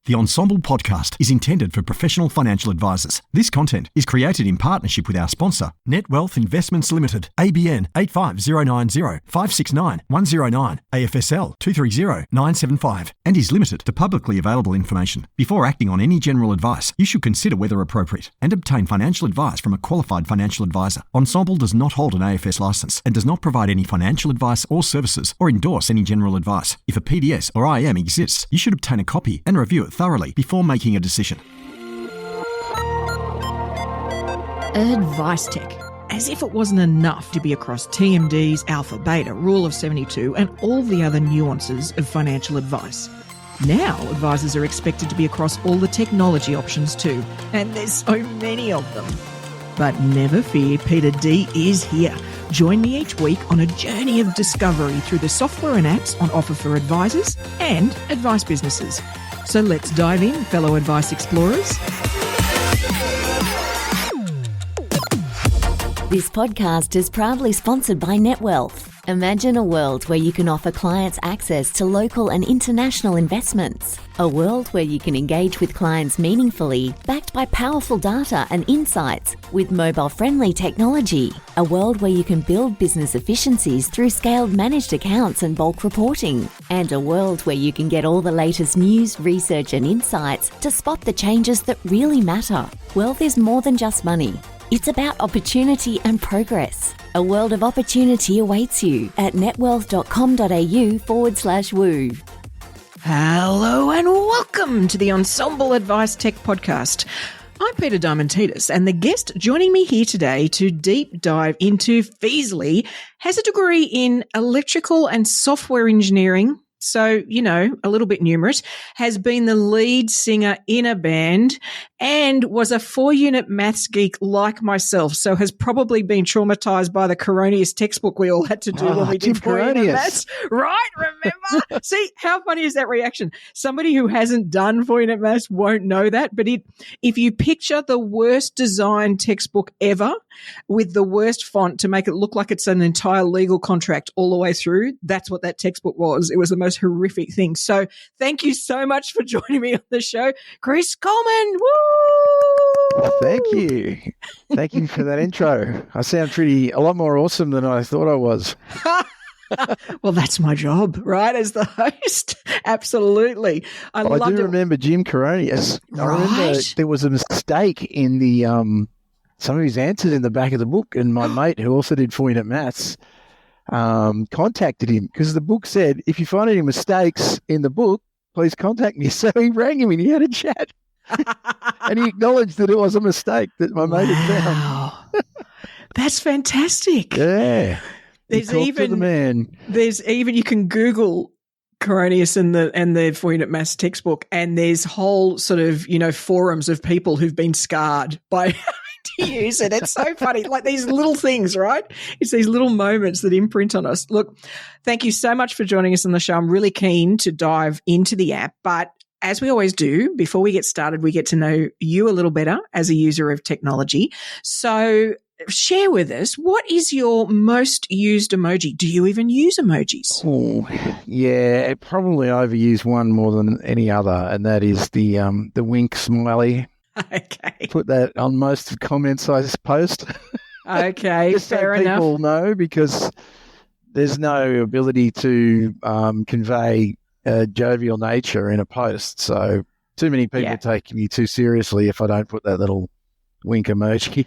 The Ensemble podcast is intended for professional financial advisors. This content is created in partnership with our sponsor, Net Wealth Investments Limited, ABN 85090 569 109, AFSL 230975, and is limited to publicly available information. Before acting on any general advice, you should consider whether appropriate and obtain financial advice from a qualified financial advisor. Ensemble does not hold an AFS license and does not provide any financial advice or services or endorse any general advice. If a PDS or IM exists, you should obtain a copy and review it thoroughly before making a decision. AdviceTech. As if it wasn't enough to be across TMDs, Alpha, Beta, Rule of 72, and all the other nuances of financial advice. Now, advisors are expected to be across all the technology options too, and there's so many of them. But never fear, Peita D is here. Join me each week on a journey of discovery through the software and apps on offer for advisors and advice businesses. So let's dive in, fellow advice explorers. This podcast is proudly sponsored by NetWealth. Imagine a world where you can offer clients access to local and international investments. A world where you can engage with clients meaningfully, backed by powerful data and insights with mobile-friendly technology. A world where you can build business efficiencies through scaled managed accounts and bulk reporting. And a world where you can get all the latest news, research and insights to spot the changes that really matter. Wealth is more than just money. It's about opportunity and progress. A world of opportunity awaits you at netwealth.com.au/woo. Hello and welcome to the Ensemble AdviceTech podcast. I'm Peita Diamantidis, and the guest joining me here today to deep dive into Feezily has a degree in electrical and software engineering. So, you know, a little bit numerous, has been the lead singer in a band and was a 4-unit maths geek like myself. So has probably been traumatized by the Coronius textbook we all had to do when we did 4-unit maths. Right? Remember? See, how funny is that reaction? Somebody who hasn't done 4-unit maths won't know that. But if you picture the worst designed textbook ever with the worst font to make it look like it's an entire legal contract all the way through, that's what that textbook was. It was the most horrific thing. So thank you so much for joining me on the show, Chris Colman. Woo! Thank you. Thank you for that intro. I sound a lot more awesome than I thought I was. Well, that's my job, right, as the host? Absolutely. I do remember Jim Coronius. Right? I remember there was a mistake in the some of his answers in the back of the book, and my mate, who also did 4-unit maths, contacted him because the book said, if you find any mistakes in the book, please contact me. So he rang him and he had a chat. And he acknowledged that it was a mistake that my mate had found. That's fantastic. Yeah. There's even you can Google Coronius and the 4-unit maths textbook, and there's whole sort of, you know, forums of people who've been scarred by to use it. It's so funny. Like these little things, right? It's these little moments that imprint on us. Look, thank you so much for joining us on the show. I'm really keen to dive into the app, but as we always do, before we get started, we get to know you a little better as a user of technology. So share with us, what is your most used emoji? Do you even use emojis? Oh, yeah, I probably overuse one more than any other, and that is the wink smiley. Okay. Put that on most comments I post. Okay, just fair so enough. People know, because there's no ability to convey a jovial nature in a post. So too many people take me too seriously if I don't put that little wink emoji.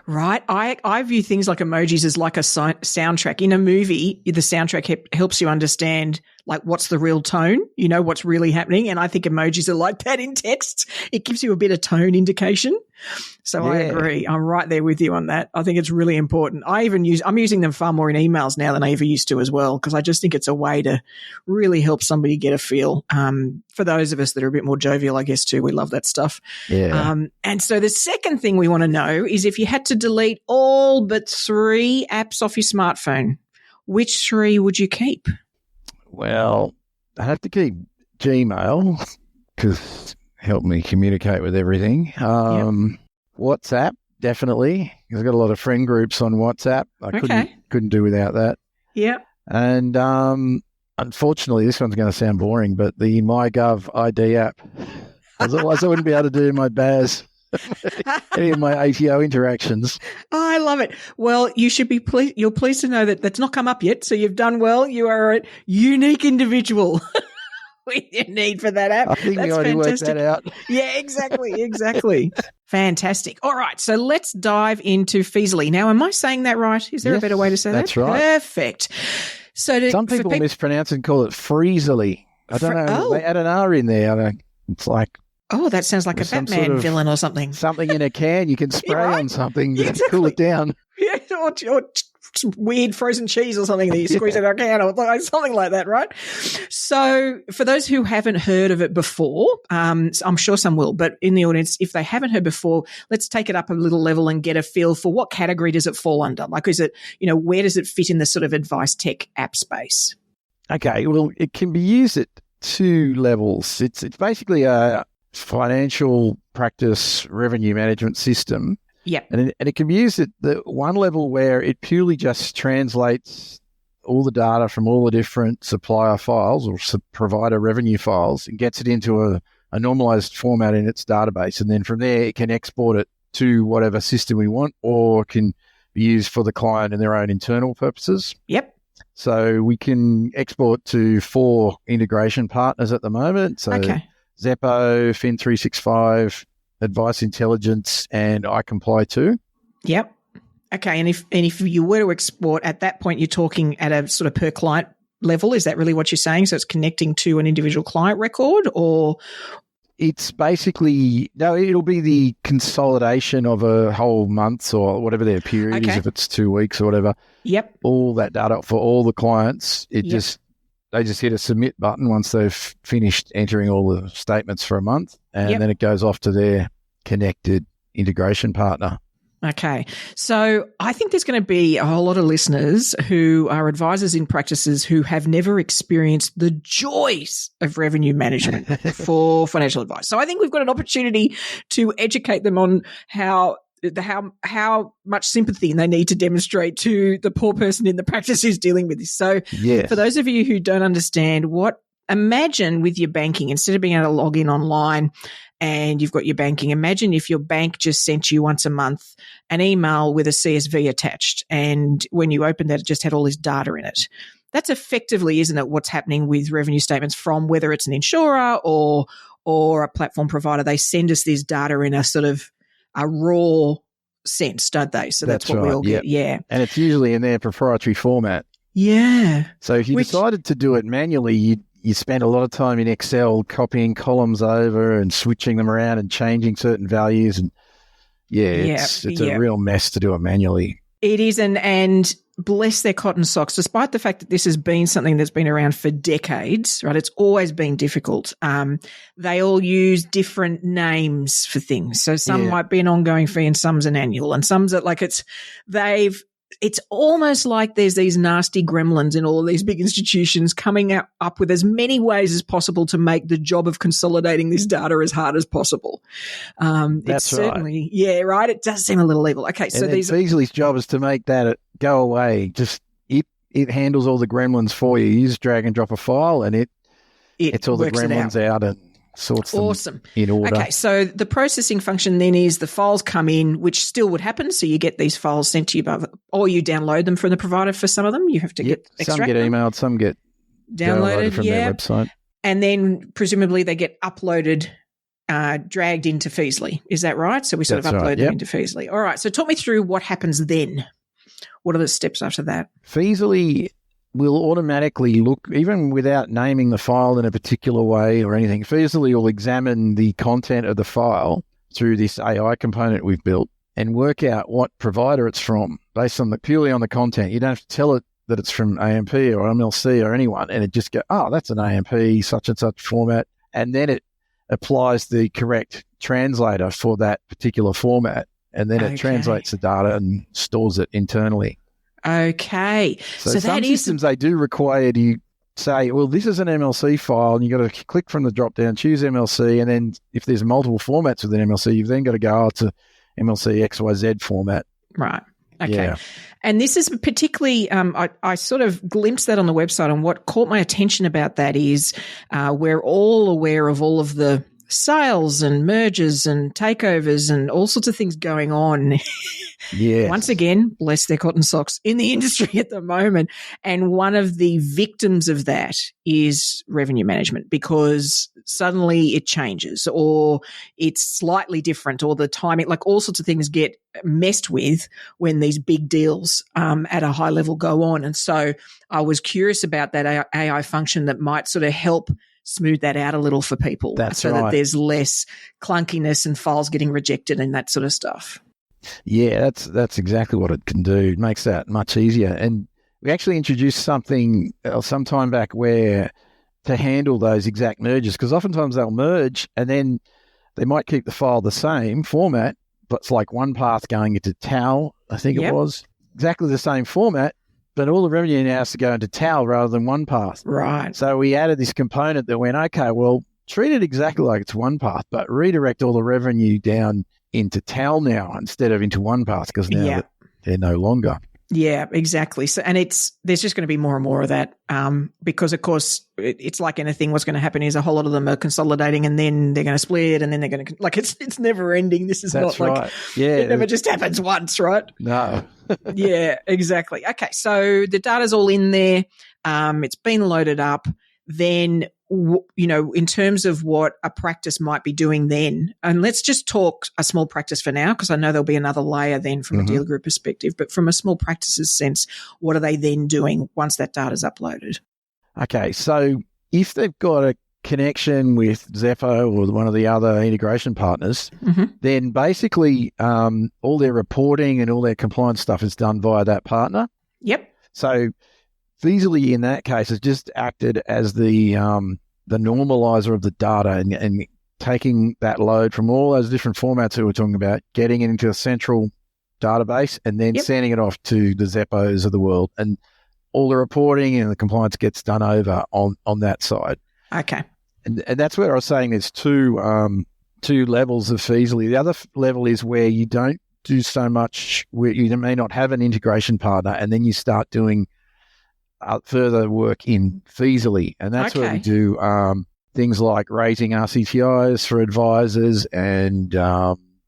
Right. I view things like emojis as like a soundtrack. In a movie, the soundtrack helps you understand like what's the real tone, you know, what's really happening. And I think emojis are like that in text. It gives you a bit of tone indication. So I agree. I'm right there with you on that. I think it's really important. I'm using them far more in emails now than I ever used to as well, because I just think it's a way to really help somebody get a feel. For those of us that are a bit more jovial, I guess too, we love that stuff. Yeah. And so the second thing we want to know is if you had to delete all but 3 apps off your smartphone, which 3 would you keep? Well, I have to keep Gmail because it helped me communicate with everything. WhatsApp, definitely, because I've got a lot of friend groups on WhatsApp. I couldn't do without that. Yeah. And unfortunately, this one's going to sound boring, but the MyGov ID app. Otherwise, I wouldn't be able to do my BAS, any of my ATO interactions. Oh, I love it. Well, you should be pleased. You're pleased to know that that's not come up yet. So you've done well. You are a unique individual with your need for that app. I think That's we already fantastic. worked that out. Yeah, exactly. Fantastic. All right. So let's dive into Feezily. Now, am I saying that right? Is there a Yes, better way to say that? that's right. Perfect. So Some people mispronounce and call it Feezily. I don't know. They add an R in there. It's like, oh, that sounds like a Batman villain or something. Something in a can you can spray right. on something to Exactly. cool it down. Yeah, or some weird frozen cheese or something that you squeeze out of a can or something like that, right? So for those who haven't heard of it before, I'm sure some will, but in the audience, if they haven't heard before, let's take it up a little level and get a feel for what category does it fall under? Like, is it, where does it fit in the sort of advice tech app space? Okay, well, it can be used at two levels. It's basically a financial practice revenue management system. Yep. And it can be used at the one level where it purely just translates all the data from all the different supplier files or provider revenue files and gets it into a normalized format in its database. And then from there, it can export it to whatever system we want, or can be used for the client in their own internal purposes. Yep. So we can export to 4 integration partners at the moment. So Xeppo, Fin365, Advice Intelligence, and iComply2. Yep. Okay. And if you were to export at that point, you're talking at a sort of per client level. Is that really what you're saying? So it's connecting to an individual client record, or? It's basically, no, it'll be the consolidation of a whole month or whatever their period is, if it's 2 weeks or whatever. Yep. All that data for all the clients. They just hit a submit button once they've finished entering all the statements for a month, and then it goes off to their connected integration partner. Okay. So I think there's going to be a whole lot of listeners who are advisors in practices who have never experienced the joys of revenue management for financial advice. So I think we've got an opportunity to educate them on how much sympathy they need to demonstrate to the poor person in the practice who's dealing with this. So for those of you who don't understand, imagine with your banking, instead of being able to log in online and you've got your banking, imagine if your bank just sent you once a month an email with a CSV attached, and when you opened that, it just had all this data in it. That's effectively, isn't it, what's happening with revenue statements from whether it's an insurer or a platform provider. They send us this data in a sort of a raw sense, don't they? So that's what right. we all get. Yeah. And it's usually in their proprietary format. Yeah. So if you decided to do it manually, you spend a lot of time in Excel copying columns over and switching them around and changing certain values. And it's a real mess to do it manually. It is. And bless their cotton socks, despite the fact that this has been something that's been around for decades, right? It's always been difficult. They all use different names for things. So some might be an ongoing fee and some's an annual, and some's it's almost like there's these nasty gremlins in all of these big institutions coming up with as many ways as possible to make the job of consolidating this data as hard as possible. It's certainly, right. It does seem a little evil. Okay, so Feezily's job is to make that go away. Just it handles all the gremlins for you. You just drag and drop a file, and it's all the gremlins out and sorts them in order. Okay, so the processing function then is the files come in, which still would happen. So you get these files sent to you, or you download them from the provider. For some of them, you have to extract some get emailed, some get downloaded from their website. And then presumably they get uploaded, dragged into Feezily. Is that right? So we sort of upload them into Feezily. All right, so talk me through what happens then. What are the steps after that? Feezily will automatically look, even without naming the file in a particular way or anything. Feezily will examine the content of the file through this AI component we've built and work out what provider it's from based on purely on the content. You don't have to tell it that it's from AMP or MLC or anyone, and it just go, that's an AMP, such and such format, and then it applies the correct translator for that particular format, and then it translates the data and stores it internally. Okay. So some systems, they do require you say, well, this is an MLC file, and you've got to click from the drop-down, choose MLC, and then if there's multiple formats within MLC, you've then got to go to MLC XYZ format. Right. Okay. Yeah. And this is particularly, I sort of glimpsed that on the website, and what caught my attention about that is we're all aware of all of the sales and mergers and takeovers and all sorts of things going on. Yes. Once again, bless their cotton socks in the industry at the moment. And one of the victims of that is revenue management, because suddenly it changes or it's slightly different, or the timing, like all sorts of things get messed with when these big deals at a high level go on. And so I was curious about that AI function that might sort of help smooth that out a little for people. That's so right. that there's less clunkiness and files getting rejected and that sort of stuff. Yeah, that's exactly what it can do. It makes that much easier. And we actually introduced something some time back where to handle those exact mergers, because oftentimes they'll merge and then they might keep the file the same format, but it's like OnePath going into TAL, I think it was. Exactly the same format, but all the revenue now has to go into TAL rather than OnePath. Right. So we added this component that went, okay, well, treat it exactly like it's OnePath, but redirect all the revenue down into TAL now instead of into OnePath, because now they're no longer. Yeah, exactly. So, and there's just going to be more and more of that, because of course it's like anything. What's going to happen is a whole lot of them are consolidating, and then they're going to split, and then they're going to, like, it's never ending. This is That's not right. like, yeah, it never just happens once, right? No. Yeah, exactly. Okay, so the data's all in there. It's been loaded up. Then, in terms of what a practice might be doing then, and let's just talk a small practice for now, because I know there'll be another layer then from a dealer group perspective, but from a small practice's sense, what are they then doing once that data's uploaded? Okay, so if they've got a connection with Xeppo or one of the other integration partners, then basically all their reporting and all their compliance stuff is done via that partner. Yep. So Feezily in that case has just acted as the normalizer of the data and taking that load from all those different formats that we're talking about, getting it into a central database, and then sending it off to the Zeppos of the world. And all the reporting and the compliance gets done over on that side. Okay. And that's where I was saying there's two levels of Feezily. The other level is where you don't do so much, where you may not have an integration partner, and then you start doing further work in Feezily. And that's where we do things like raising RCTIs for advisors and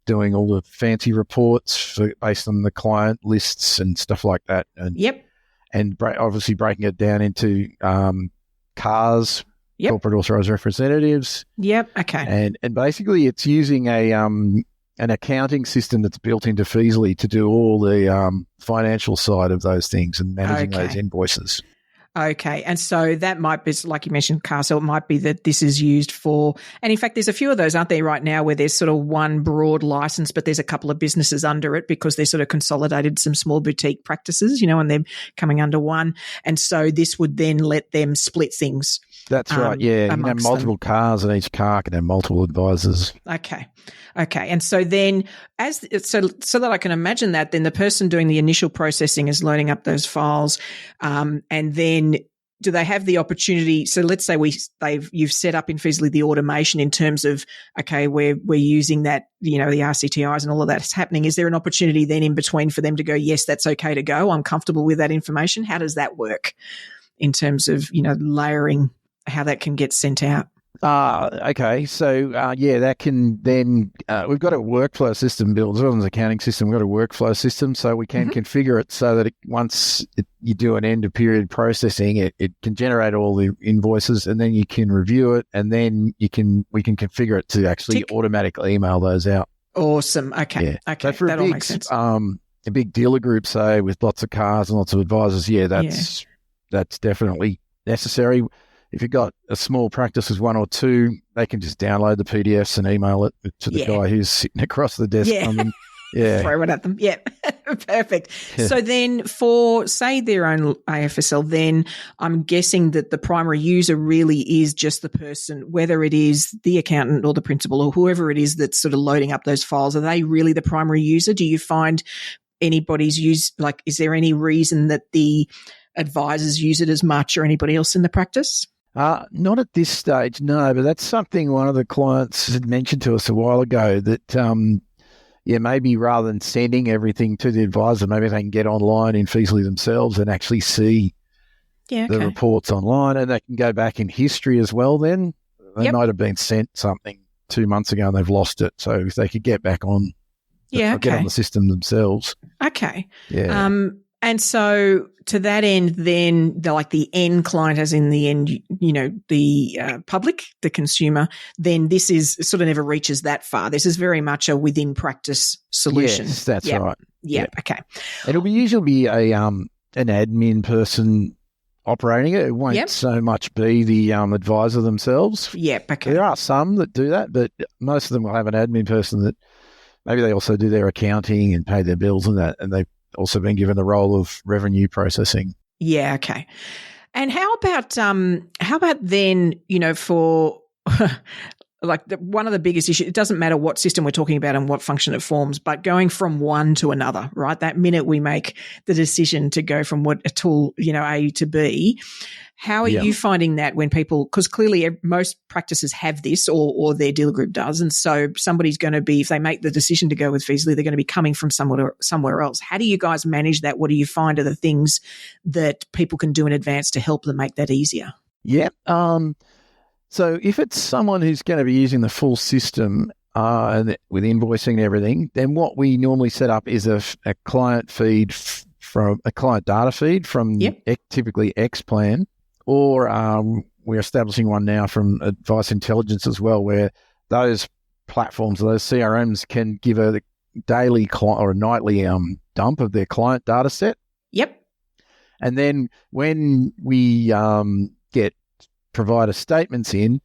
doing all the fancy reports based on the client lists and stuff like that. And and obviously breaking it down into CARs, corporate authorized representatives. Okay. And basically it's using an accounting system that's built into Feezily to do all the financial side of those things and managing those invoices. Okay. And so that might be, like you mentioned, Castle, it might be that this is used for, and in fact, there's a few of those, aren't there, right now, where there's sort of one broad license, but there's a couple of businesses under it because they're sort of consolidated some small boutique practices, and they're coming under one. And so this would then let them split things. That's right. Yeah. You can have multiple cars, and each car can have multiple advisors. Okay. And so then so that I can imagine that, then the person doing the initial processing is loading up those files. And then do they have the opportunity? So let's say you've set up in Feezily the automation in terms of, okay, we're using that, the RCTIs and all of that's happening. Is there an opportunity then in between for them to go, yes, that's okay to go, I'm comfortable with that information? How does that work in terms of, layering, how that can get sent out? Okay. So, that can then, we've got a workflow system built, as well as an accounting system. We've got a workflow system, so we can configure it so that once you do an end of period processing, it can generate all the invoices, and then you can review it, and then we can configure it to actually automatically email those out. Awesome. Okay. Yeah. Okay. So for that all makes sense. A big dealer group, say, with lots of cars and lots of advisors, that's definitely necessary. If you've got a small practice with one or two, they can just download the PDFs and email it to the guy who's sitting across the desk from them. Yeah. Throw it at them. Yeah. Perfect. Yeah. So then for, say, their own AFSL, then I'm guessing that the primary user really is just the person, whether it is the accountant or the principal or whoever it is that's sort of loading up those files. Are they really the primary user? Do you find anybody's is there any reason that the advisors use it as much or anybody else in the practice? Not at this stage, no, but that's something one of the clients had mentioned to us a while ago that, maybe rather than sending everything to the advisor, maybe they can get online in Feezily themselves and actually see the reports online, and they can go back in history as well then. They might have been sent something 2 months ago and they've lost it. So if they could get back on, get on the system themselves. Okay. Yeah. And so to that end, then the end client, as in the end, the public, the consumer, then this is sort of never reaches that far. This is very much a within practice solution. Yes, that's right. Yeah. Okay. It'll usually be an admin person operating it. It won't so much be the advisor themselves. Yep. Okay. There are some that do that, but most of them will have an admin person that maybe they also do their accounting and pay their bills and that, and they've also been given the role of revenue processing. Yeah. Okay. And how about then, for one of the biggest issues, it doesn't matter what system we're talking about and what function it forms, but going from one to another, right? That minute we make the decision to go from what a tool, A to B, how are you finding that when people, because clearly most practices have this or their dealer group does. And so somebody's going to be, if they make the decision to go with Feezily, they're going to be coming from somewhere else. How do you guys manage that? What do you find are the things that people can do in advance to help them make that easier? Yeah. So if it's someone who's going to be using the full system and with invoicing and everything, then what we normally set up is a client feed from a client data feed from typically X Plan, or we're establishing one now from Advice Intelligence as well, where those platforms, those CRMs, can give a daily or a nightly dump of their client data set. Yep. And then when we get provider statements in,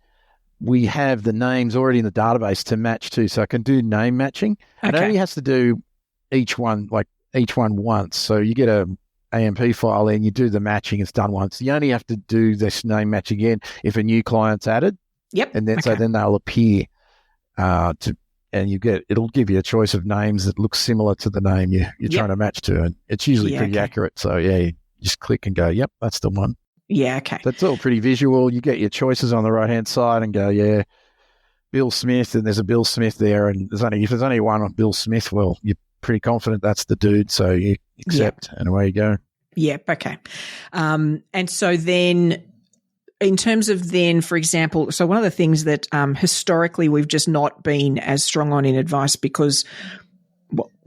we have the names already in the database to match to, so I can do name matching. Okay. It only has to do each one once. So you get a AMP file in, you do the matching, it's done once. You only have to do this name match again if a new client's added. Yep. And then so then they'll appear it'll give you a choice of names that look similar to the name you're trying to match to, and it's usually pretty accurate. So you just click and go, yep, that's the one. Yeah, okay. That's all pretty visual. You get your choices on the right-hand side and go, Bill Smith, and there's a Bill Smith there, and if there's only one on Bill Smith, well, you're pretty confident that's the dude, so you accept, and away you go. Yep, okay. And so then in terms of then, for example, so one of the things that historically we've just not been as strong on in advice because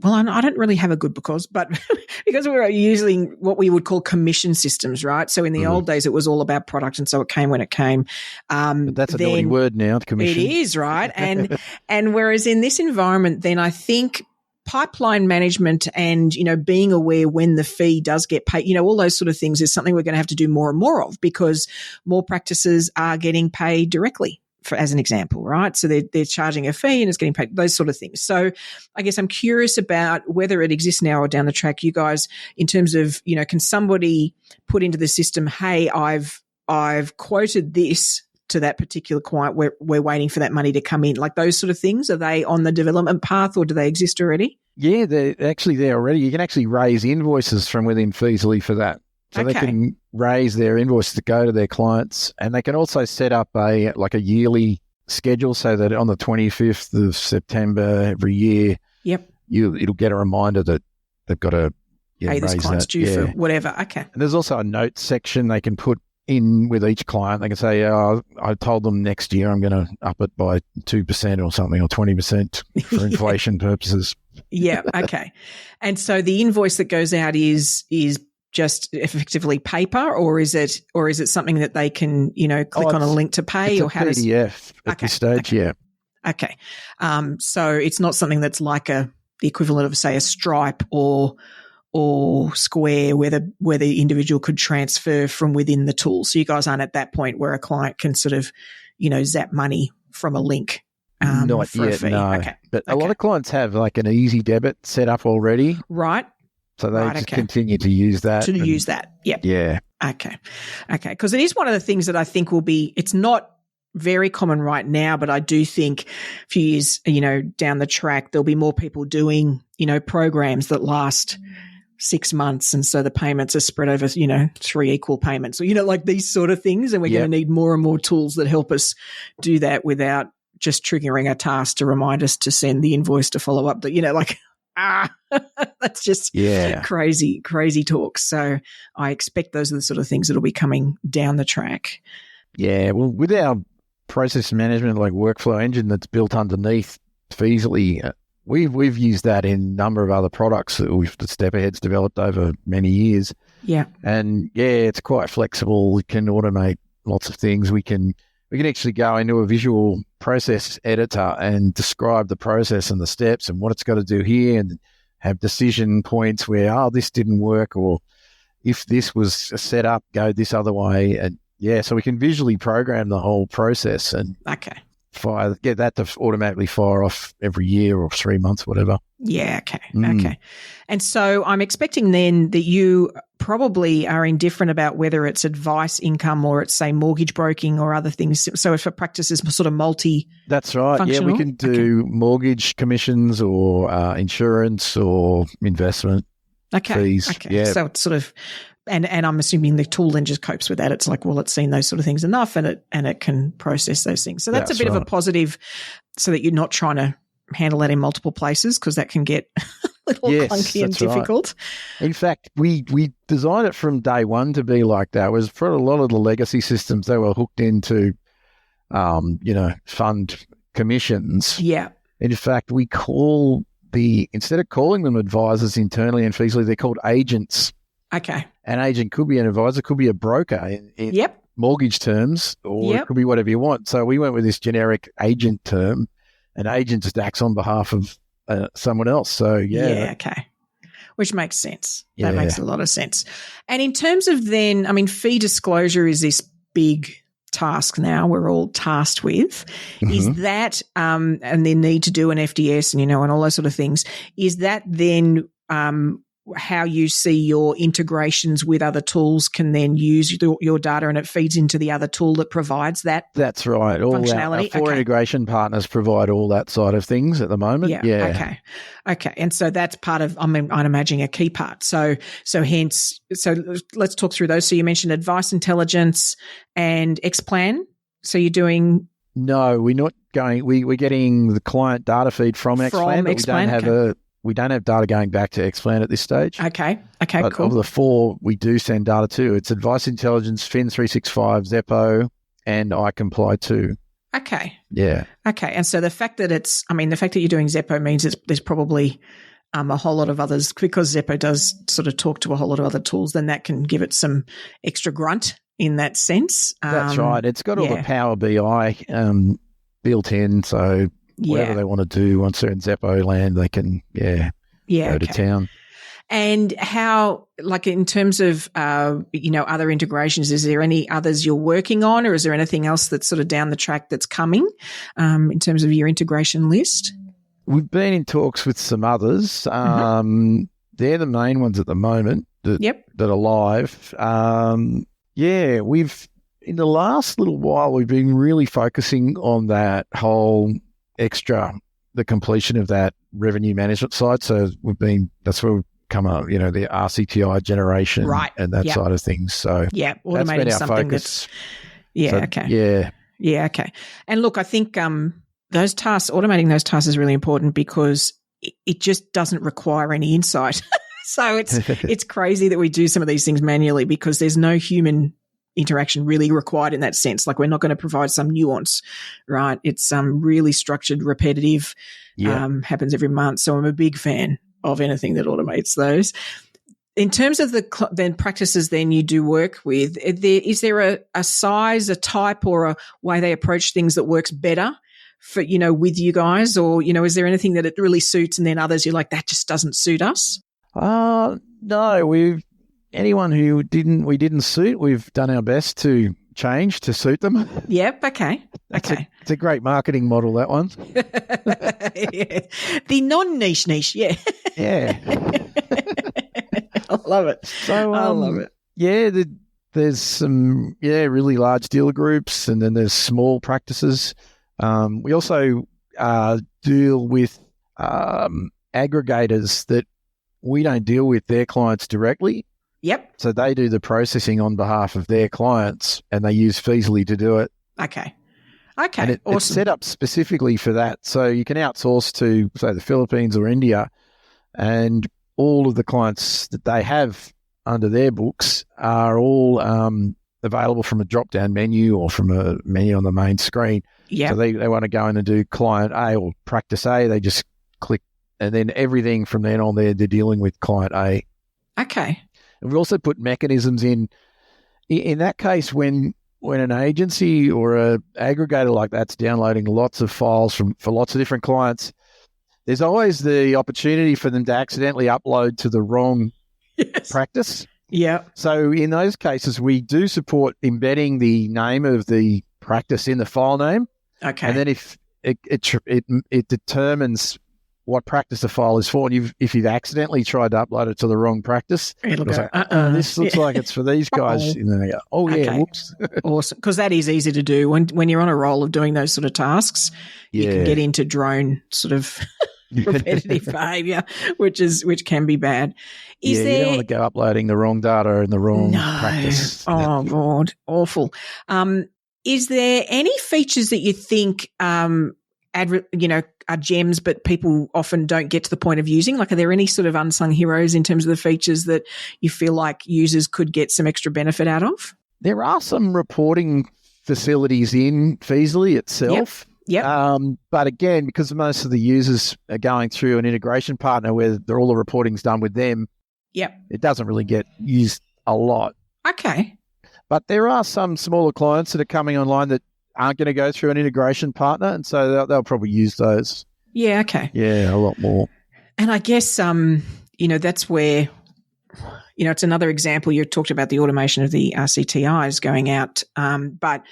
I don't really have a good because we were using what we would call commission systems, right? So in the old days, it was all about product, and so it came when it came. But that's a naughty word now, commission. It is, right? And whereas in this environment, then I think pipeline management and, being aware when the fee does get paid, all those sort of things is something we're going to have to do more and more of because more practices are getting paid directly. As an example, right? So they're charging a fee and it's getting paid, those sort of things. So I guess I'm curious about whether it exists now or down the track, you guys, in terms of, can somebody put into the system, hey, I've quoted this to that particular client, we're waiting for that money to come in, like those sort of things. Are they on the development path or do they exist already? Yeah, they're actually there already. You can actually raise invoices from within Feezily for that. So they can raise their invoice to go to their clients, and they can also set up a yearly schedule so that on the 25th of September every year, it'll get a reminder that they've got to pay this client's due for whatever. Okay. And there's also a note section they can put in with each client. They can say, I told them next year I'm going to up it by 2% or something, or 20% for inflation purposes. Yeah. Okay. And so the invoice that goes out is just effectively paper, or is it something that they can, click on a link to pay, or how does PDF at this stage? Okay. Okay. So it's not something that's like the equivalent of, say, a Stripe or Square where the individual could transfer from within the tool. So you guys aren't at that point where a client can sort of, zap money from a link. Not for yet, a fee. no. Okay. But a lot of clients have like an easy debit set up already. Right. So they just continue to use that. Yep. Yeah. Okay. Because it is one of the things that I think it's not very common right now, but I do think a few years, down the track, there'll be more people doing, programs that last 6 months. And so the payments are spread over, 3 equal payments. So, like these sort of things. And we're going to need more and more tools that help us do that without just triggering a task to remind us to send the invoice to follow up that, that's just crazy talk. So I expect those are the sort of things that'll be coming down the track. Yeah. Well, with our process management, like workflow engine that's built underneath Feezily. We've used that in a number of other products that Step Ahead's developed over many years. Yeah. And it's quite flexible. We can automate lots of things. We can actually go into a visual process editor and describe the process and the steps and what it's got to do here, and have decision points where, this didn't work, or if this was set up, go this other way. And so we can visually program the whole process and get that to automatically fire off every year or 3 months, whatever. Yeah, okay. And so I'm expecting then that you probably are indifferent about whether it's advice income or it's, say, mortgage broking or other things. So if a practice is sort of That's right. Yeah, we can do mortgage commissions or insurance or investment fees. Okay. Yeah. So it's sort of, and I'm assuming the tool then just copes with that. It's like, well, it's seen those sort of things enough, and it can process those things. So that's a bit of a positive, so that you're not trying to handle that in multiple places, because that can get a little clunky and difficult. Right. In fact, we designed it from day one to be like that. It was for a lot of the legacy systems, they were hooked into, fund commissions. Yeah. In fact, instead of calling them advisors internally and Feezily, they're called agents. Okay. An agent could be an advisor, could be a broker in mortgage terms, or it could be whatever you want. So we went with this generic agent term, and agent just acts on behalf of someone else. So, okay. Which makes sense. That makes a lot of sense. And in terms of then, I mean, fee disclosure is this big task now we're all tasked with. Is that, and the need to do an FDS and all those sort of things, is that then how you see your integrations with other tools can then use your data, and it feeds into the other tool that provides that? That's right. All functionality. Our four integration partners provide all that side of things at the moment. Yeah. Okay. And so that's part of, I'm imagining, a key part. So let's talk through those. So you mentioned Advice Intelligence and Xplan. So you're doing... No, we're not going... We're getting the client data feed from Xplan, but we don't have data going back to Xplan at this stage. Okay, but cool. Of the four we do send data to, it's Advice Intelligence, Fin365, Xeppo, and iComply too. Okay. Yeah. Okay. And so the fact that you're doing Xeppo means there's probably a whole lot of others, because Xeppo does sort of talk to a whole lot of other tools, then that can give it some extra grunt in that sense. That's right. It's got all the Power BI built in, so... Whatever they want to do, once they're in Xeppo land, they can, go to town. And how, like in terms of, other integrations, is there any others you're working on, or is there anything else that's sort of down the track that's coming in terms of your integration list? We've been in talks with some others. They're the main ones at the moment that are live. We've, in the last little while, we've been really focusing on that whole the completion of that revenue management side. So that's where we've come up, the RCTI generation and that side of things. So automating that's been our something focus. Okay. And look, I think automating those tasks is really important, because it just doesn't require any insight. So it's crazy that we do some of these things manually, because there's no human interaction really required in that sense. Like, we're not going to provide some nuance, right? It's really structured, repetitive, happens every month. So I'm a big fan of anything that automates those. In terms of the practices then you do work with, is there a size, a type, or a way they approach things that works better for, with you guys? Or, is there anything that it really suits, and then others you're like, that just doesn't suit us? No, anyone who we didn't suit, we've done our best to change to suit them. Yep. Okay. It's a great marketing model, that one. The non-niche niche. Yeah. Yeah. I love it. So, I love it. Yeah. There's some, really large dealer groups, and then there's small practices. We also deal with aggregators that we don't deal with their clients directly. Yep. So they do the processing on behalf of their clients, and they use Feezily to do it. Okay. And awesome. It's set up specifically for that. So you can outsource to, say, the Philippines or India, and all of the clients that they have under their books are all available from a drop-down menu or from a menu on the main screen. Yeah. So they want to go in and do client A or practice A. They just click, and then everything from then on they're dealing with client A. Okay. And we've also put mechanisms in that case when an agency or a aggregator like that's downloading lots of files for lots of different clients, there's always the opportunity for them to accidentally upload to the wrong practice. Yeah. So in those cases, we do support embedding the name of the practice in the file name. Okay. And then if it determines what practice the file is for, and if you've accidentally tried to upload it to the wrong practice, it'll go, like, this looks like it's for these guys. And then they go, Okay. Whoops. Awesome. Because that is easy to do. When you're on a roll of doing those sort of tasks, you can get into drone sort of repetitive behavior, which can be bad. You don't want to go uploading the wrong data in the wrong practice. Oh, God. Awful. Is there any features that you think are gems, but people often don't get to the point of using? Like, are there any sort of unsung heroes in terms of the features that you feel like users could get some extra benefit out of? There are some reporting facilities in Feezily itself. Yep. But again, because most of the users are going through an integration partner where all the reporting's done with them, it doesn't really get used a lot. Okay. But there are some smaller clients that are coming online that aren't going to go through an integration partner, and so they'll probably use those. Yeah, okay. Yeah, a lot more. And I guess, that's where, it's another example. You talked about the automation of the RCTIs going out, but,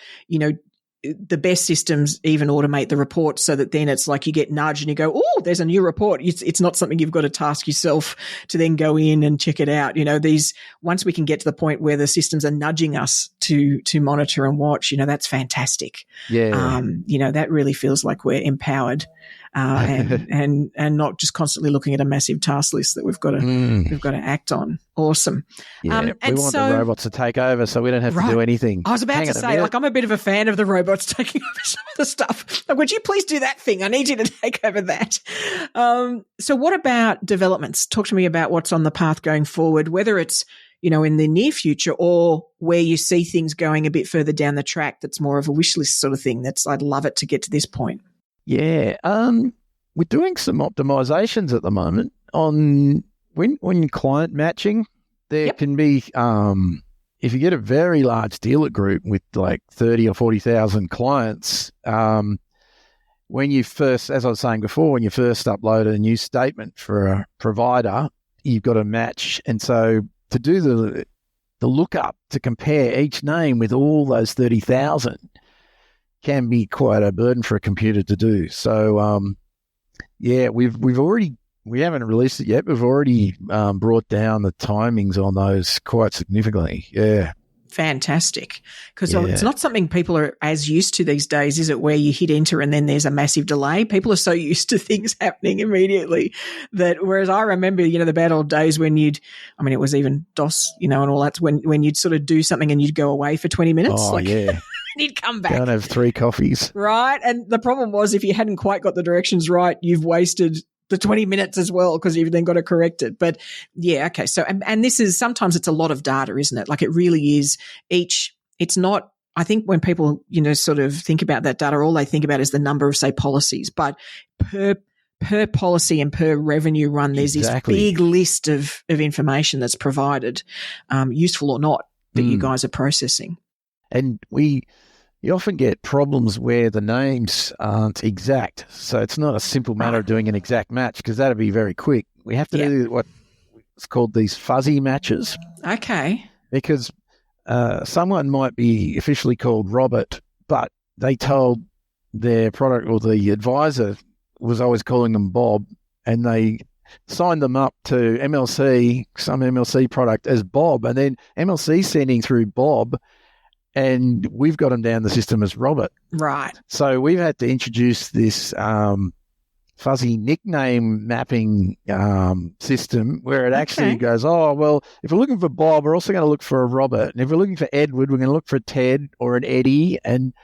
the best systems even automate the reports so that then it's like you get nudged and you go, oh, there's a new report. It's not something you've got to task yourself to then go in and check it out. Once we can get to the point where the systems are nudging us to monitor and watch, that's fantastic. Yeah. That really feels like we're empowered. And not just constantly looking at a massive task list that we've got to act on. Awesome. Yeah, we want the robots to take over, so we don't have to do anything. I was about to say, I'm a bit of a fan of the robots taking over some of the stuff. Like, would you please do that thing? I need you to take over that. So, what about developments? Talk to me about what's on the path going forward, whether it's in the near future or where you see things going a bit further down the track. That's more of a wish list sort of thing. I'd love it to get to this point. Yeah, we're doing some optimizations at the moment on when client matching. There can be, if you get a very large dealer group with like 30 or 40,000 clients, when you first, as I was saying before, when you first upload a new statement for a provider, you've got to match. And so to do the lookup to compare each name with all those 30,000 can be quite a burden for a computer to do. So, we haven't released it yet. We've already brought down the timings on those quite significantly. Yeah. Fantastic. Because it's not something people are as used to these days, is it, where you hit enter and then there's a massive delay? People are so used to things happening immediately whereas I remember, the bad old days when it was even DOS, and all that, when you'd sort of do something and you'd go away for 20 minutes. Oh, yeah. And he'd come back. Don't have 3 coffees. Right. And the problem was, if you hadn't quite got the directions right, you've wasted the 20 minutes as well, because you've then got to correct it. But yeah, okay. So, and this is, sometimes it's a lot of data, isn't it? Like, it really is it's not, I think when people, sort of think about that data, all they think about is the number of, say, policies, but per policy and per revenue run, there's this big list of information that's provided, useful or not, that you guys are processing. And you often get problems where the names aren't exact. So it's not a simple matter of doing an exact match, because that'd be very quick. We have to do what's called these fuzzy matches. Okay. Because someone might be officially called Robert, but they told their product, or the advisor was always calling them Bob, and they signed them up to some MLC product as Bob, and then MLC sending through Bob, and we've got them down the system as Robert. Right. So we've had to introduce this fuzzy nickname mapping system where it actually goes, oh, well, if we're looking for Bob, we're also going to look for a Robert. And if we're looking for Edward, we're going to look for a Ted or an Eddie. And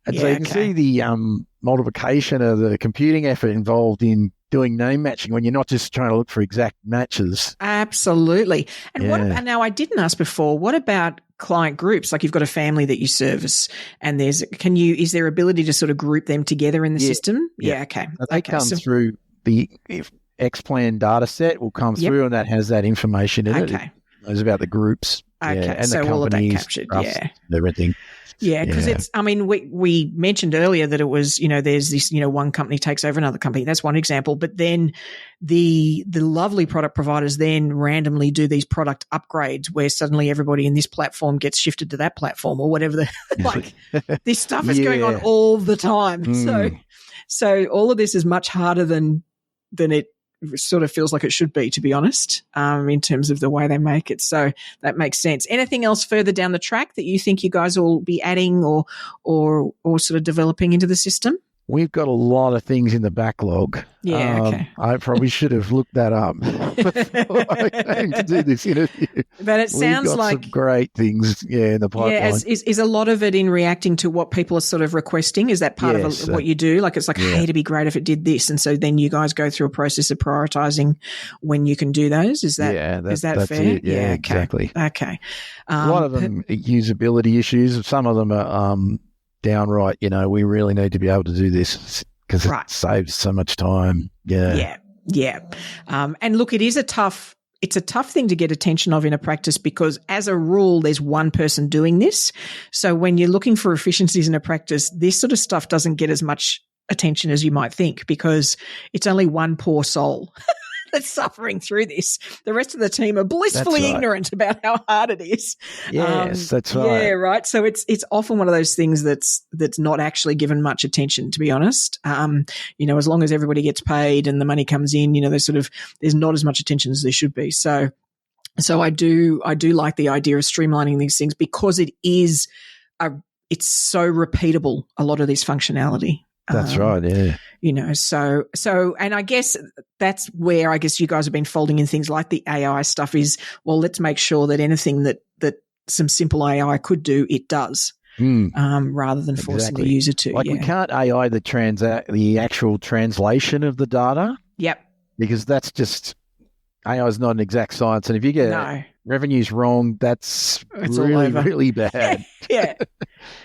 And so you can see the multiplication of the computing effort involved in doing name matching when you're not just trying to look for exact matches. Absolutely. And what about, now I didn't ask before, what about client groups? Like you've got a family that you service and is there ability to sort of group them together in the system? Yeah. Okay. That comes through the X-Plan data set will come through and that has that information in it. It knows about the groups. Okay. And so the all of that companies, captured. trusts, everything. Yeah, because it's, I mean, we mentioned earlier that it was, there's this, one company takes over another company. That's one example. But then the lovely product providers then randomly do these product upgrades where suddenly everybody in this platform gets shifted to that platform or whatever. This stuff is going on all the time. So all of this is much harder than it sort of feels like it should be, to be honest, in terms of the way they make it. So that makes sense. Anything else further down the track that you think you guys will be adding or sort of developing into the system? We've got a lot of things in the backlog. Yeah, okay. I probably should have looked that up before I came to do this interview. But it sounds We've got like some great things, in the pipeline. Yeah, is a lot of it in reacting to what people are sort of requesting? Is that part of what you do? Like it's like, hey, it'd be great if it did this, and so then you guys go through a process of prioritizing when you can do those. Is that that's fair? It. Yeah, exactly. Okay. A lot of them are usability issues. Some of them are downright, we really need to be able to do this because it saves so much time. Yeah. And look, it's a tough thing to get attention of in a practice because as a rule, there's one person doing this. So when you're looking for efficiencies in a practice, this sort of stuff doesn't get as much attention as you might think because it's only one poor soul that's suffering through this. The rest of the team are blissfully ignorant about how hard it is. Yes, that's right. Yeah, right. So it's often one of those things that's not actually given much attention, to be honest. As long as everybody gets paid and the money comes in, there's not as much attention as there should be. So I do like the idea of streamlining these things because it's so repeatable, a lot of this functionality. That's right, yeah. So, and I guess that's where you guys have been folding in things like the AI stuff is, well, let's make sure that anything that some simple AI could do, it does, rather than forcing the user to. We can't AI the actual translation of the data. Yep. Because that's just, AI is not an exact science. And if you get revenues wrong, it's really, really bad. Yeah.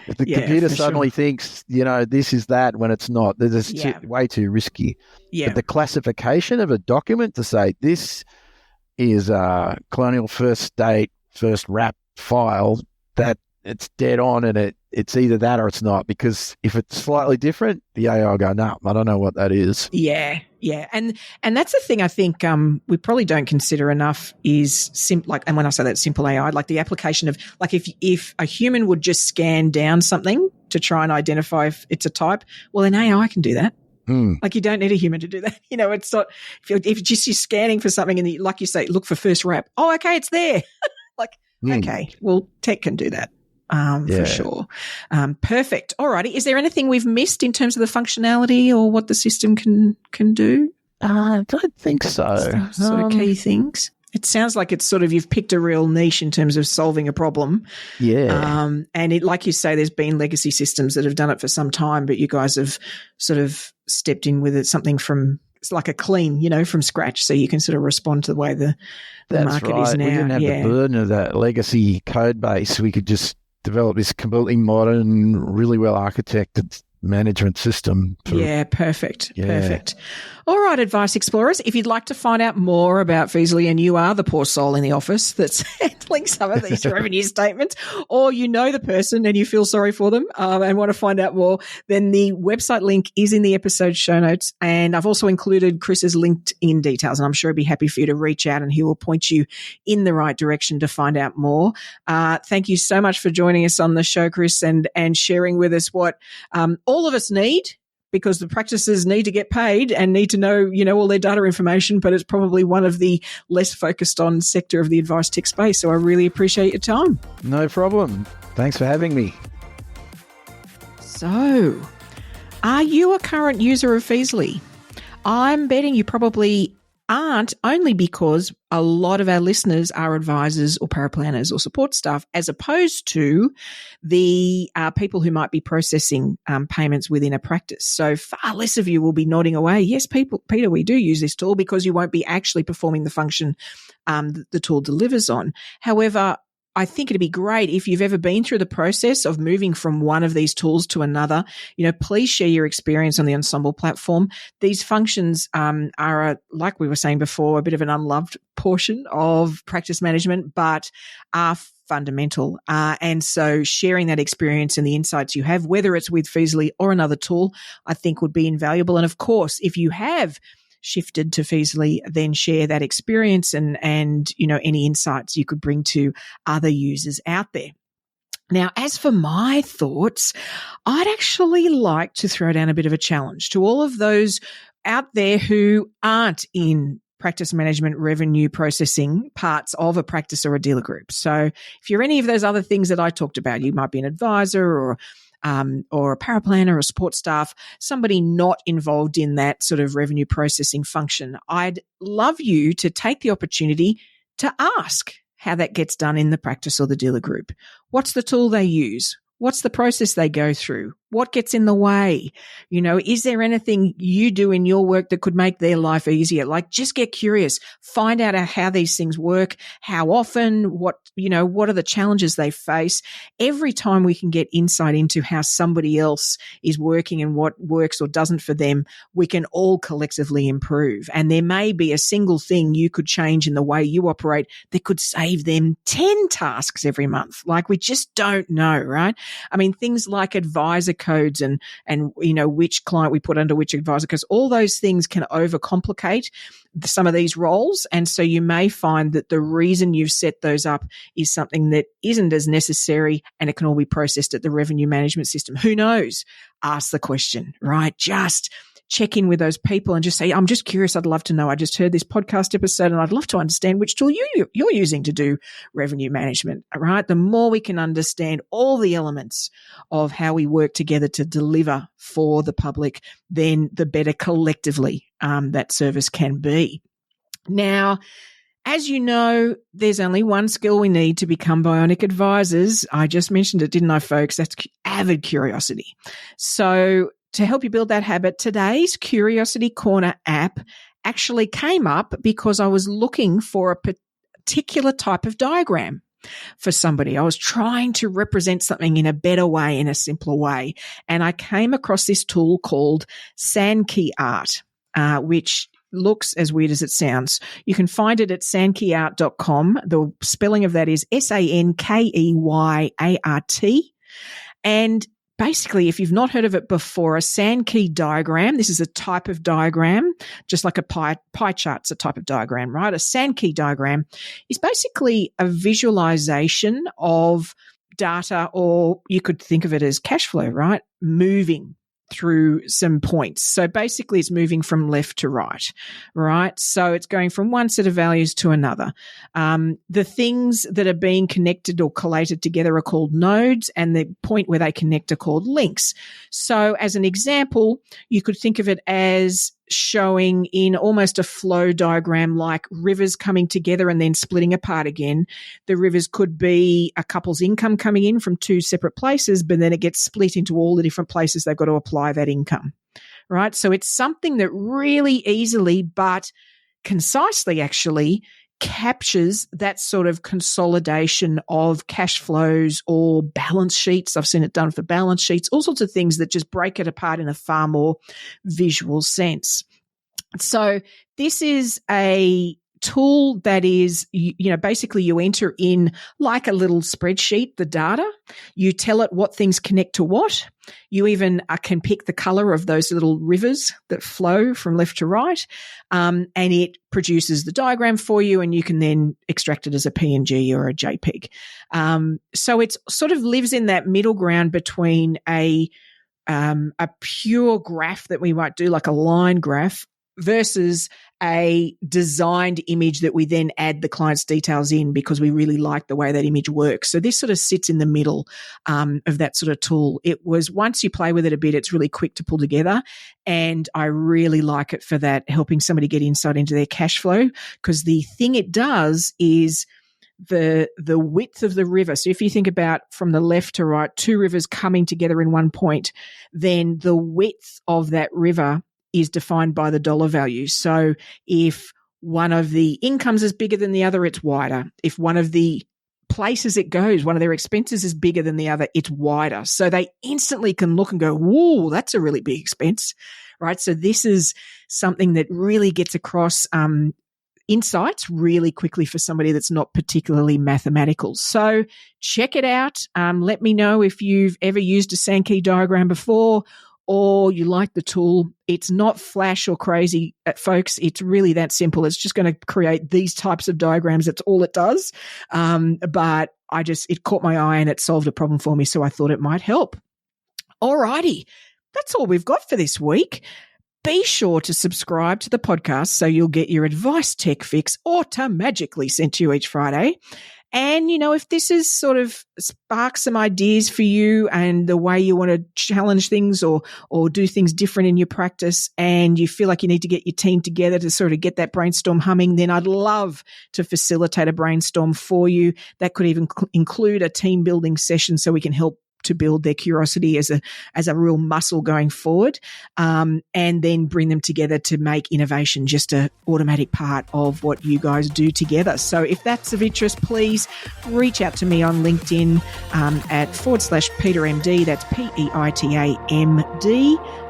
If the computer suddenly thinks, this is that when it's not, this is way too risky. Yeah. But the classification of a document to say this is a colonial first state, first wrap file, that it's dead on and it's either that or it's not. Because if it's slightly different, the AI will go, no, I don't know what that is. Yeah. Yeah. And that's the thing I think we probably don't consider enough is and when I say that simple AI, like the application of like if a human would just scan down something to try and identify if it's a type, well then AI can do that. Like you don't need a human to do that. It's not if you're scanning for something and like you say, look for first wrap. Oh, okay, it's there. Okay, well tech can do that. For sure. Perfect. All righty. Is there anything we've missed in terms of the functionality or what the system can do? I don't think so. Sort of key things. It sounds like it's sort of you've picked a real niche in terms of solving a problem. Yeah. And it, like you say, there's been legacy systems that have done it for some time, but you guys have sort of stepped in with it, something it's like a clean, from scratch, so you can sort of respond to the way the market is now. We didn't have the burden of that legacy code base. We could just develop this completely modern, really well architected management system. Perfect. All right, Advice Explorers, if you'd like to find out more about Feezily and you are the poor soul in the office that's handling some of these revenue statements, or the person and you feel sorry for them and want to find out more, then the website link is in the episode show notes. And I've also included Chris's LinkedIn details, and I'm sure it'd be happy for you to reach out and he will point you in the right direction to find out more. Thank you so much for joining us on the show, Chris, and sharing with us what all of us need, because the practices need to get paid and need to know, all their data information, but it's probably one of the less focused on sector of the advice tech space. So I really appreciate your time. No problem. Thanks for having me. So, are you a current user of Feezily? I'm betting you probably aren't only because a lot of our listeners are advisors or paraplanners or support staff, as opposed to the people who might be processing payments within a practice. So far less of you will be nodding away. Yes, Peita, we do use this tool, because you won't be actually performing the function the tool delivers on. However, I think it'd be great if you've ever been through the process of moving from one of these tools to another. Please share your experience on the Ensemble platform. These functions are, like we were saying before, a bit of an unloved portion of practice management, but are fundamental. And so sharing that experience and the insights you have, whether it's with Feezily or another tool, I think would be invaluable. And of course, if you have shifted to Feezily, then share that experience and any insights you could bring to other users out there. Now, as for my thoughts, I'd actually like to throw down a bit of a challenge to all of those out there who aren't in practice management revenue processing parts of a practice or a dealer group. So if you're any of those other things that I talked about, you might be an advisor or a paraplanner or a support staff, somebody not involved in that sort of revenue processing function, I'd love you to take the opportunity to ask how that gets done in the practice or the dealer group. What's the tool they use? What's the process they go through? What gets in the way? Is there anything you do in your work that could make their life easier? Like, just get curious, find out how these things work, how often, what are the challenges they face. Every time we can get insight into how somebody else is working and what works or doesn't for them, we can all collectively improve. And there may be a single thing you could change in the way you operate that could save them 10 tasks every month. Like, we just don't know, right? I mean, things like advisor codes and which client we put under which advisor, because all those things can overcomplicate some of these roles. And so you may find that the reason you've set those up is something that isn't as necessary, and it can all be processed at the revenue management system. Who knows? Ask the question, right? Just check in with those people and just say, I'm just curious. I'd love to know. I just heard this podcast episode and I'd love to understand which tool you're using to do revenue management, right? The more we can understand all the elements of how we work together to deliver for the public, then the better collectively that service can be. Now, as you know, there's only one skill we need to become bionic advisors. I just mentioned it, didn't I, folks? That's avid curiosity. So to help you build that habit, today's Curiosity Corner app actually came up because I was looking for a particular type of diagram for somebody. I was trying to represent something in a better way, in a simpler way. And I came across this tool called Sankey Art, which looks as weird as it sounds. You can find it at sankeyart.com. The spelling of that is Sankeyart. And basically, if you've not heard of it before, a Sankey diagram, this is a type of diagram, just like a pie chart's a type of diagram, right? A Sankey diagram is basically a visualization of data, or you could think of it as cash flow, right? Moving through some points. So basically it's moving from left to right, right? So it's going from one set of values to another. The things that are being connected or collated together are called nodes, and the point where they connect are called links. So as an example, you could think of it as showing in almost a flow diagram, like rivers coming together and then splitting apart again. The rivers could be a couple's income coming in from two separate places, but then it gets split into all the different places they've got to apply that income, right? So it's something that really easily but concisely actually captures that sort of consolidation of cash flows or balance sheets. I've seen it done for balance sheets, all sorts of things that just break it apart in a far more visual sense. So this is a tool that is, basically you enter in like a little spreadsheet, the data. You tell it what things connect to what. You even can pick the color of those little rivers that flow from left to right. And it produces the diagram for you, and you can then extract it as a PNG or a JPEG. So it sort of lives in that middle ground between a pure graph that we might do, like a line graph, versus a designed image that we then add the client's details in because we really like the way that image works. So this sort of sits in the middle of that sort of tool. It was, once you play with it a bit, it's really quick to pull together. And I really like it for that, helping somebody get insight into their cash flow, because the thing it does is the width of the river. So if you think about from the left to right, two rivers coming together in one point, then the width of that river is defined by the dollar value. So if one of the incomes is bigger than the other, it's wider. If one of the places it goes, one of their expenses is bigger than the other, it's wider. So they instantly can look and go, whoa, that's a really big expense, right? So this is something that really gets across insights really quickly for somebody that's not particularly mathematical. So check it out. Let me know if you've ever used a Sankey diagram before, or you like the tool. It's not flash or crazy, folks. It's really that simple. It's just going to create these types of diagrams. That's all it does. But it caught my eye and it solved a problem for me, so I thought it might help. Alrighty, that's all we've got for this week. Be sure to subscribe to the podcast so you'll get your Advice Tech fix auto-magically sent to you each Friday. And, if this is sort of sparks some ideas for you and the way you want to challenge things or do things different in your practice, and you feel like you need to get your team together to sort of get that brainstorm humming, then I'd love to facilitate a brainstorm for you. That could even include a team building session so we can help to build their curiosity as a real muscle going forward, and then bring them together to make innovation just an automatic part of what you guys do together. So if that's of interest, please reach out to me on LinkedIn at /PeitaMD. That's PEITAMD.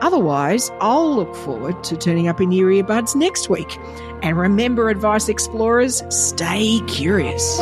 Otherwise, I'll look forward to turning up in your earbuds next week. And remember, Advice Explorers, stay curious.